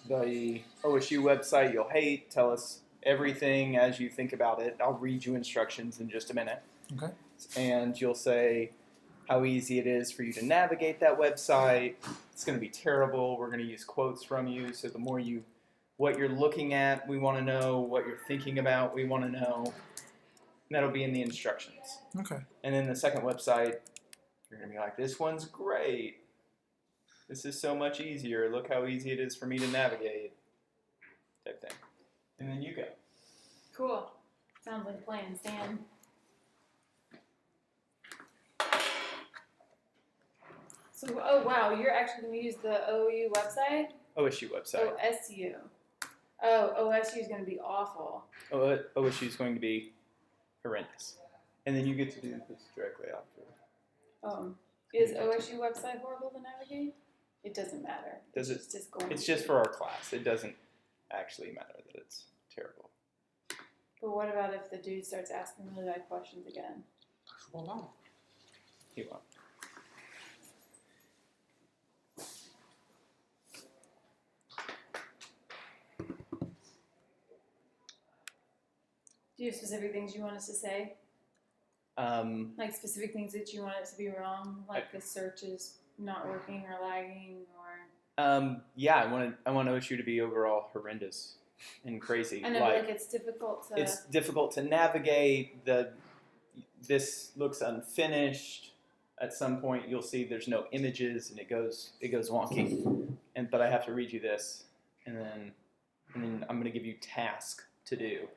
the OSU website you'll hate. Tell us everything as you think about it. I'll read you instructions in just a minute. Okay. And you'll say how easy it is for you to navigate that website. It's going to be terrible. We're going to use quotes from you. So the more what you're looking at, we want to know. What you're thinking about, we want to know. And that'll be in the instructions. Okay. And then the second website, you're going to be like, this one's great. This is so much easier. Look how easy it is for me to navigate. Type thing. And then you go. Cool. Sounds like a plan, Stan. So, oh wow, you're actually going to use the OU website? OSU website. OSU. Oh, OSU is going to be awful. OSU is going to be horrendous. And then you get to do this directly after. Is OSU website horrible to navigate? It doesn't matter. Does it? It's just going. It's just for our class. It doesn't actually matter that it's terrible. But what about if the dude starts asking really bad questions again? He won't. Do you have specific things you want us to say? Like specific things that you want it to be wrong, like the search is not working or lagging, or. Yeah, I want OSU to be overall horrendous and crazy. I know, like it's difficult to. It's difficult to navigate. This looks unfinished. At some point, you'll see there's no images, and it goes wonky. But I have to read you this, and then I'm going to give you tasks to do.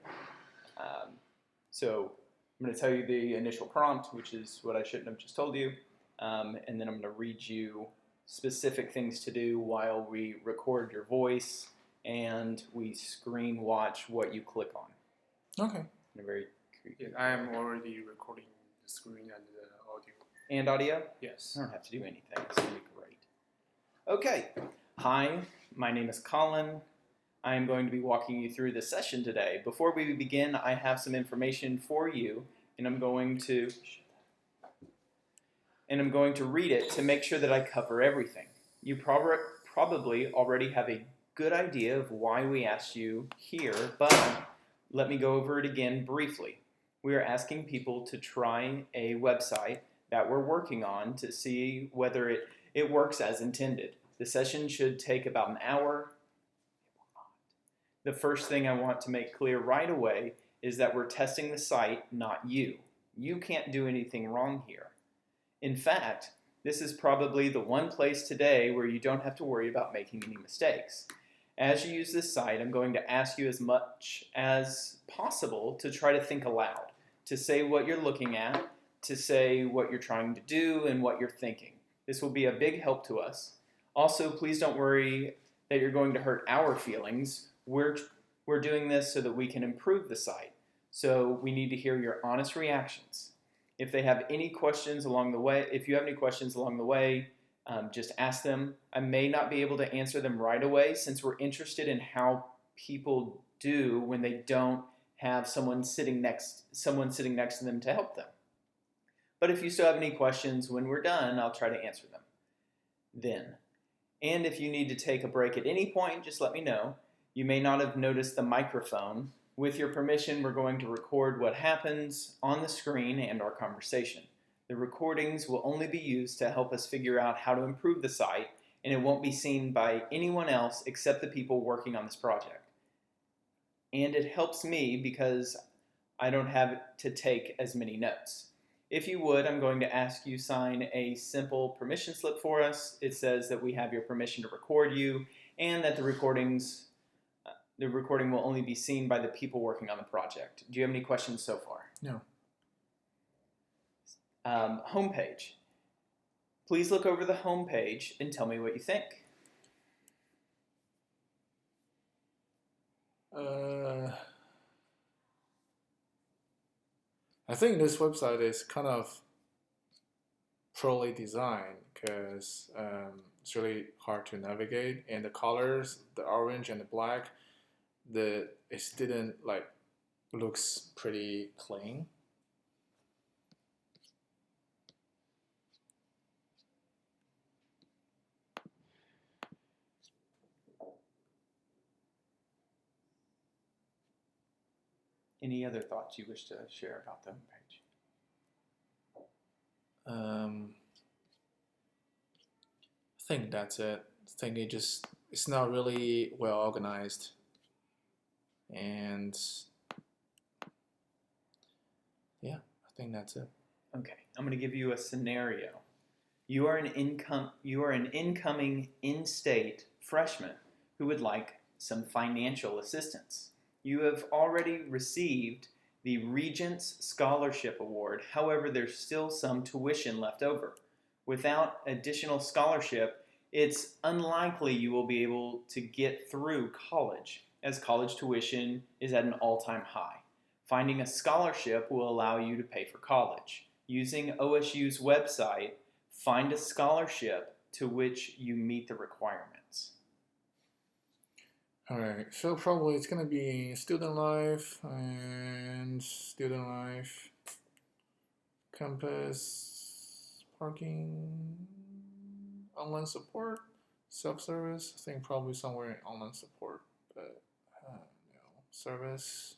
So I'm going to tell you the initial prompt, which is what I shouldn't have just told you, and then I'm going to read you specific things to do while we record your voice and we screen watch what you click on. Okay. In a very Yeah, I am already recording the screen and the audio. And audio? Yes. I don't have to do anything. It's going to be great. Okay. Hi, my name is Colin. I am going to be walking you through the session today. Before we begin, I have some information for you, and I'm going to read it to make sure that I cover everything. You probably already have a good idea of why we asked you here, but let me go over it again briefly. We are asking people to try a website that we're working on to see whether it works as intended. The session should take about an hour. The first thing I want to make clear right away is that we're testing the site, not you. You can't do anything wrong here. In fact, this is probably the one place today where you don't have to worry about making any mistakes. As you use this site, I'm going to ask you as much as possible to try to think aloud, to say what you're looking at, to say what you're trying to do and what you're thinking. This will be a big help to us. Also, please don't worry that you're going to hurt our feelings. We're doing this so that we can improve the site. So we need to hear your honest reactions. If you have any questions along the way, just ask them. I may not be able to answer them right away since we're interested in how people do when they don't have someone sitting next to them to help them. But if you still have any questions when we're done, I'll try to answer them then. And if you need to take a break at any point, just let me know. You may not have noticed the microphone. With your permission, we're going to record what happens on the screen and our conversation. The recordings will only be used to help us figure out how to improve the site, and it won't be seen by anyone else except the people working on this project. And it helps me because I don't have to take as many notes. If you would, I'm going to ask you sign a simple permission slip for us. It says that we have your permission to record you and that the recording will only be seen by the people working on the project. Do you have any questions so far? No. Homepage. Please look over the homepage and tell me what you think. I think this website is kind of poorly designed because it's really hard to navigate, and the colors, the orange and the black, it didn't looks pretty clean. Any other thoughts you wish to share about the homepage? I think that's it. I think it's not really well organized, and yeah, I think that's it. Okay, I'm going to give you a scenario. You are an incoming in-state freshman who would like some financial assistance. You have already received the Regents Scholarship Award. However, there's still some tuition left over. Without additional scholarship, it's unlikely you will be able to get through college, as college tuition is at an all-time high. Finding a scholarship will allow you to pay for college. Using OSU's website, find a scholarship to which you meet the requirements. All right, so probably it's gonna be student life, campus, parking, online support, self-service. I think probably somewhere in online support, but no, service.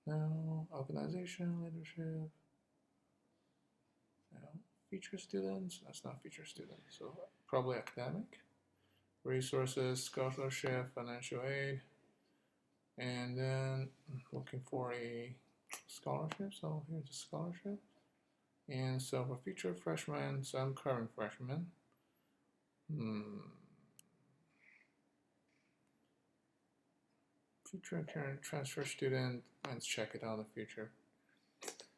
No, organization, leadership. No, feature students. That's not feature students. So probably academic, resources, scholarship, financial aid, and then looking for a scholarship. So here's a scholarship. And so for future freshmen, so I'm current freshman. Future current transfer student. Let's check it out in the future.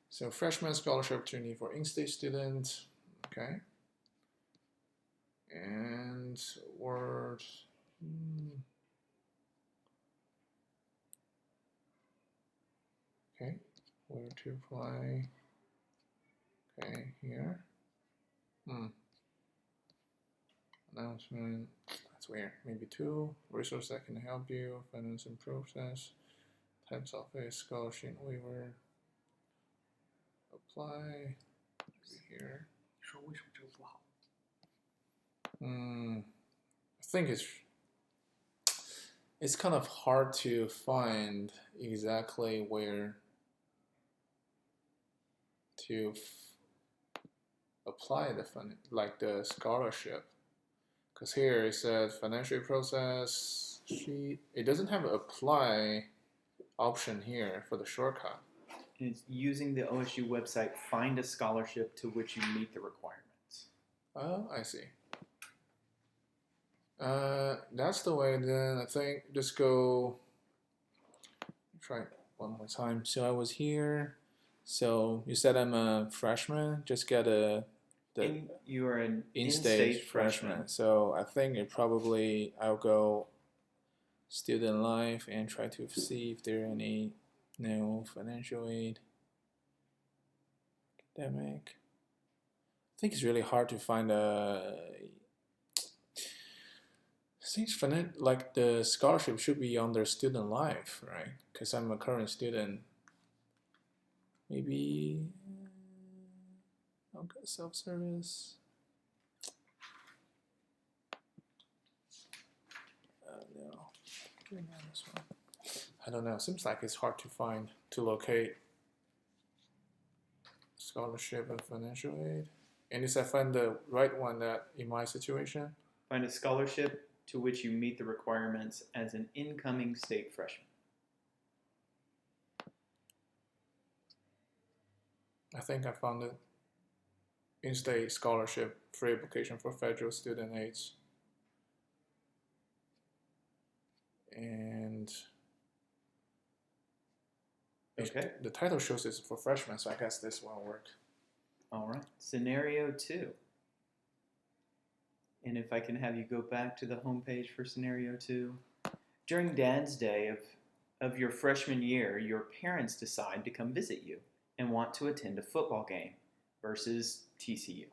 So freshman scholarship opportunity for in-state students. Okay. And word. Okay. Where to apply? Okay, here. Announcement. That's weird. Maybe 2. Resource that can help you. Financing process. Types of a scholarship waiver. Apply. Maybe here. 你说为什么这个不好？ I think it's kind of hard to find exactly where to apply the fund, like the scholarship, because here it says financial process sheet. It doesn't have an apply option here for the shortcut. And it's using the OSU website, find a scholarship to which you meet the requirements. Oh, I see. That's the way. Then I think just go. Try it one more time. So I was here. So you said I'm a freshman. Just get You are an in-state freshman. So I think I'll go student life and try to see if there are any financial aid, academic. I think it's really hard to find like the scholarship should be under student life, right? Because I'm a current student. Maybe okay, self-service. No, this one. I don't know. Seems like it's hard to locate scholarship and financial aid. And if I find the right one that in my situation, find a scholarship to which you meet the requirements as an incoming state freshman. I think I found it. In-state scholarship, free application for federal student aids. And okay, the title shows it's for freshmen, so I guess this won't work. All right, scenario 2. And if I can have you go back to the homepage for scenario 2. During Dad's Day of your freshman year, your parents decide to come visit you and want to attend a football game versus TCU.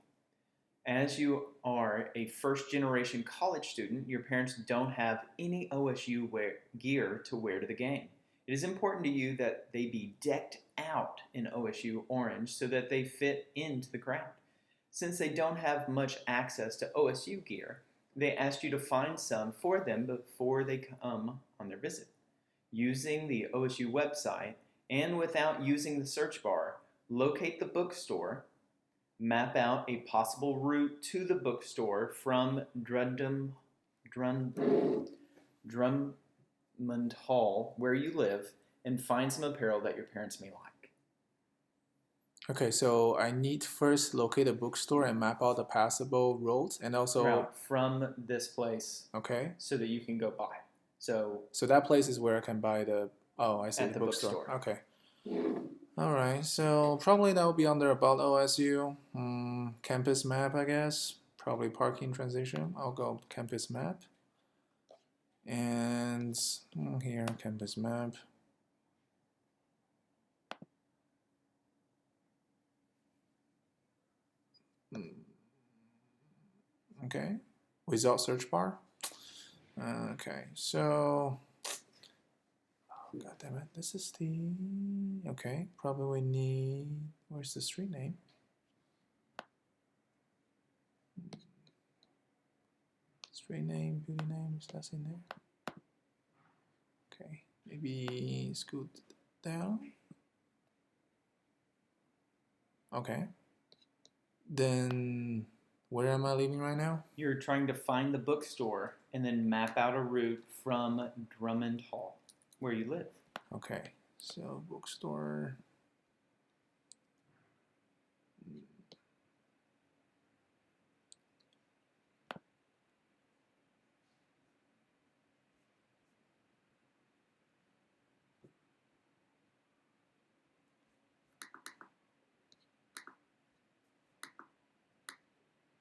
As you are a first-generation college student, your parents don't have any OSU gear to wear to the game. It is important to you that they be decked out in OSU orange so that they fit into the crowd. Since they don't have much access to OSU gear, They asked you to find some for them before they come on their visit. Using the OSU website and without using the search bar, locate the bookstore, map out a possible route to the bookstore from Drummond Hall, where you live, and find some apparel that your parents may like. Okay, so I need first locate a bookstore and map out the passable roads, and also Route from this place okay. so that you can go by. So that place is where I can buy the. Oh, I see At the bookstore. Okay. All right. So probably that will be under about OSU. Campus map, I guess. Probably parking transition. I'll go campus map. And here, campus map. Okay. Without search bar. Okay. So. Oh, God damn it. This is the. Okay. Probably we need. Where's the street name? Street name, beauty names, that's in there. Okay, maybe scoot down. Okay. Then where am I leaving right now? you're trying to find the bookstore and then map out a route from Drummond Hall, where you live. Okay, so bookstore.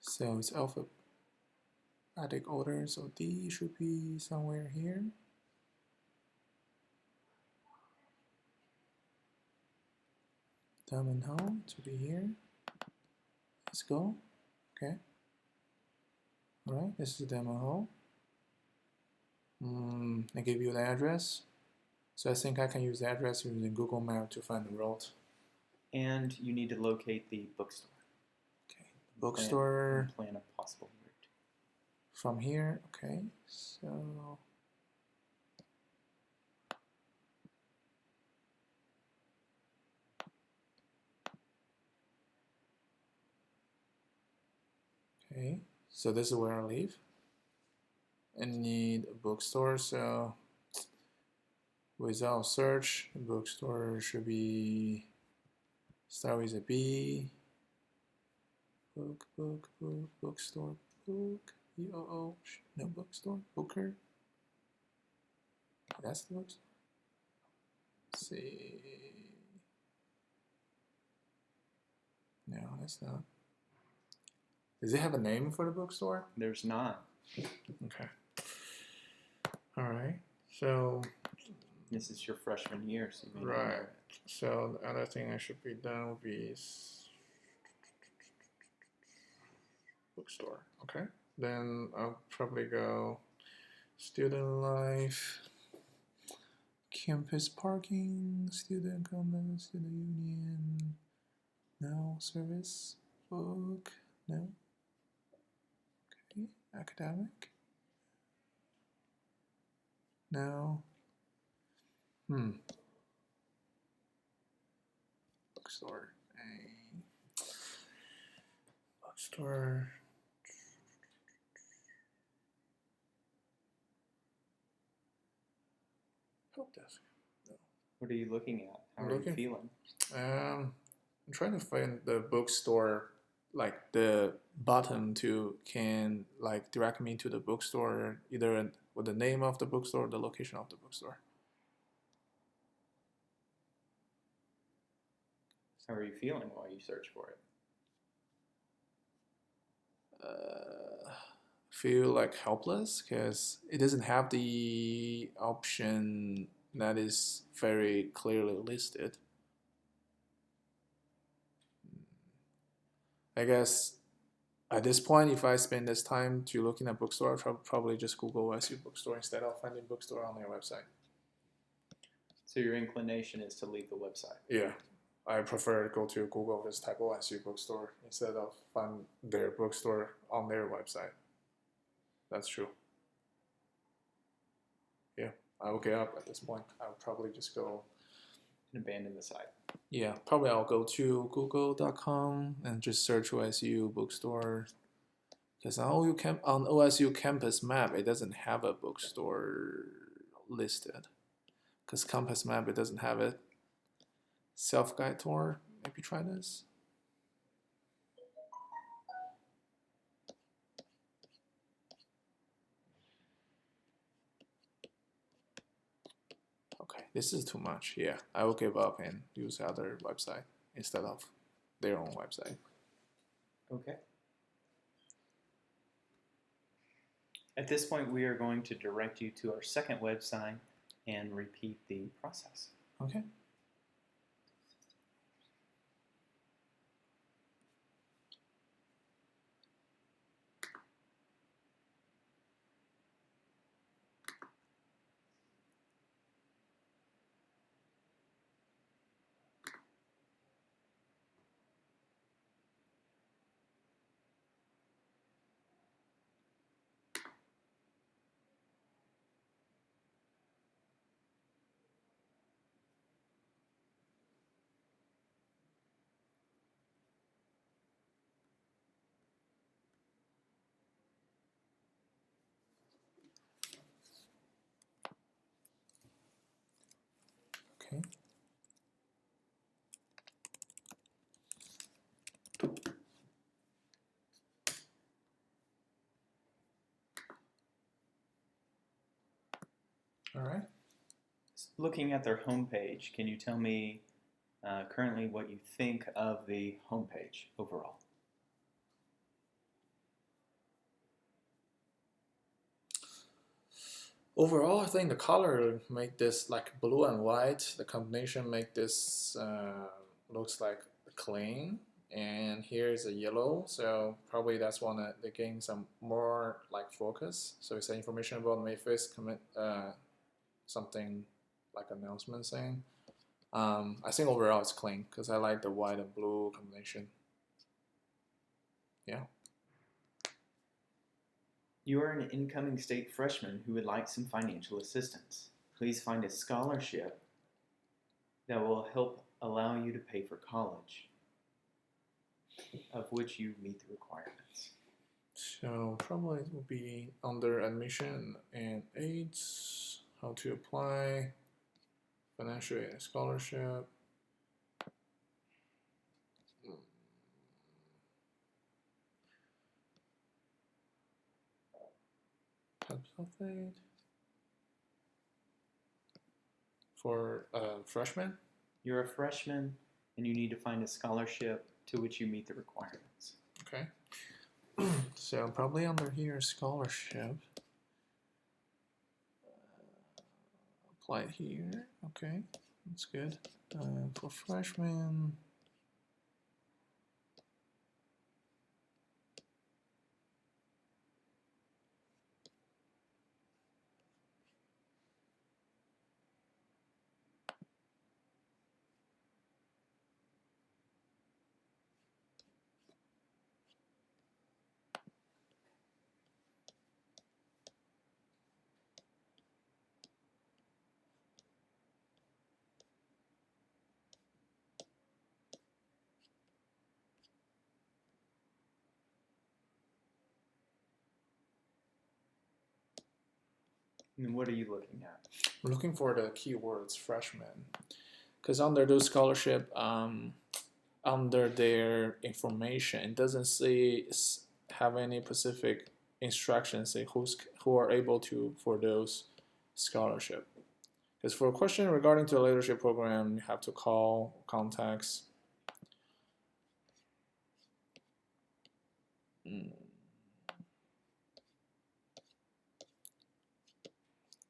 So it's alphabetic order, so D should be somewhere here. Diamond Hall to be here. Let's go. Okay. Alright, this is the demo hall. I gave you the address. So I think I can use the address using Google Map to find the road. And you need to locate the bookstore. Okay, bookstore Plan a possible route. from here. Okay, so okay, so this is where I live. I need a bookstore, so without search, the bookstore should be start with a B. Bookstore, book, BOO, no bookstore, Booker. That's the bookstore. Let's see. No, that's not. Does it have a name for the bookstore? There's not. Okay. All right. So. This is your freshman year, so you may not know Right. it. So the other thing I should be done would be bookstore. Okay. Then I'll probably go student life, campus parking, student commons, student union, no service, book, no. Okay. Academic, no. Bookstore. Bookstore. Help desk. No. What are you looking at? How I'm are looking- you feeling? I'm trying to find the bookstore, like the button to can like direct me to the bookstore, either with the name of the bookstore or the location of the bookstore. How are you feeling while you search for it? Feel like helpless because it doesn't have the option that is very clearly listed. I guess at this point, if I spend this time to looking at bookstore, I'll probably just Google SU bookstore instead of finding bookstore on their website. So your inclination is to leave the website. Yeah, I prefer to go to Google this type of SU bookstore instead of find their bookstore on their website. That's true. Yeah, I will give up at this point. I'll probably just go. And abandon the site. Yeah, probably I'll go to google.com and just search OSU bookstore. Because on OSU campus map, it doesn't have a bookstore listed. Because campus map, it doesn't have it. Self-guide tour, maybe try this. Okay, this is too much. Yeah, I will give up and use other website instead of their own website. Okay. At this point, we are going to direct you to our second website and repeat the process. Okay. Okay. All right. Looking at their homepage, can you tell me currently what you think of the homepage overall? Overall, I think the color make this like blue and white. The combination make this looks like clean. And here's a yellow, so probably that's one that they gain some more like focus. So it's information about Mayface commit something like announcement saying. I think overall it's clean because I like the white and blue combination. Yeah. You are an incoming state freshman who would like some financial assistance. Please find a scholarship that will help allow you to pay for college, of which you meet the requirements. So probably it will be under admission and aids, how to apply, financial aid scholarship. Types of aid for freshmen. You're a freshman and you need to find a scholarship to which you meet the requirements. Okay. So probably under here scholarship. Apply it here. Okay, that's good. For freshmen. And what are you looking at? I'm looking for the keywords freshman, because under those scholarship, under their information, it doesn't say have any specific instructions say who are able to for those scholarship. Because for a question regarding to a leadership program, you have to call contacts.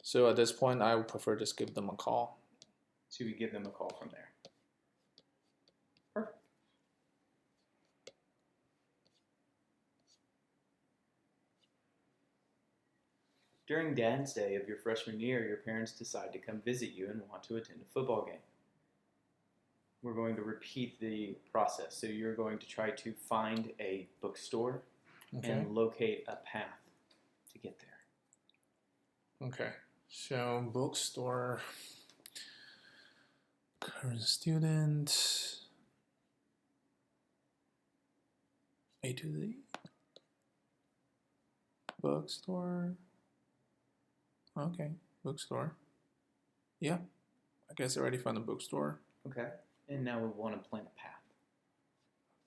So at this point, I would prefer just give them a call. So we give them a call from there. Perfect. During Dad's Day of your freshman year, your parents decide to come visit you and want to attend a football game. We're going to repeat the process. So you're going to try to find a bookstore Okay. and locate a path. to get there. Okay, so bookstore, current student, A to Z, bookstore. Okay, bookstore. Yeah, I guess I already found a bookstore. Okay. And now we want to plan a path.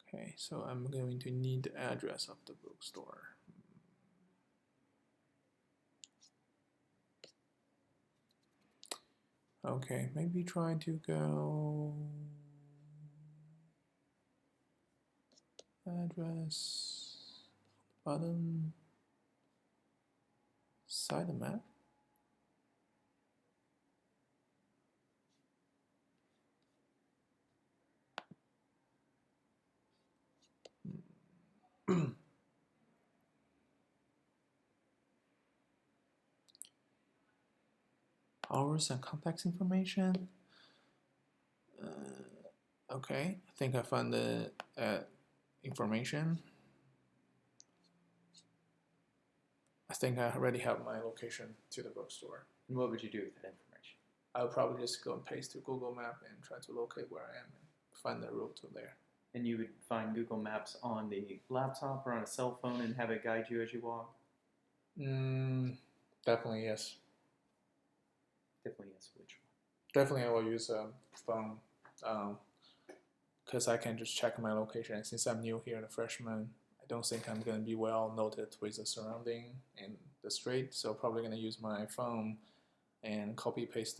Okay, so I'm going to need the address of the bookstore. Okay, maybe try to go address bottom side of the map. Hours and contact information. Okay, I think I found the information. I think I already have my location to the bookstore. And what would you do with that information? I'll probably just go and paste to Google Map and try to locate where I am and find the route to there. And you would find Google Maps on the laptop or on a cell phone and have it guide you as you walk? Definitely yes. Definitely yes. Which one? Definitely I will use a phone because I can just check my location. And since I'm new here and a freshman, I don't think I'm going to be well noted with the surrounding and the street. So probably going to use my phone and copy paste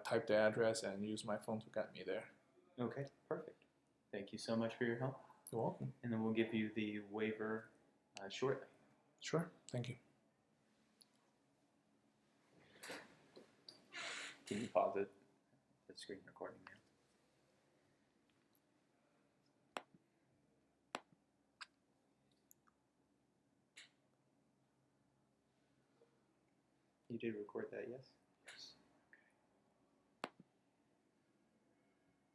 type the address and use my phone to get me there. Okay, perfect. Thank you so much for your help. You're welcome. And then we'll give you the waiver shortly. Sure. Thank you. Can you pause it? The screen recording now. You did record that, yes?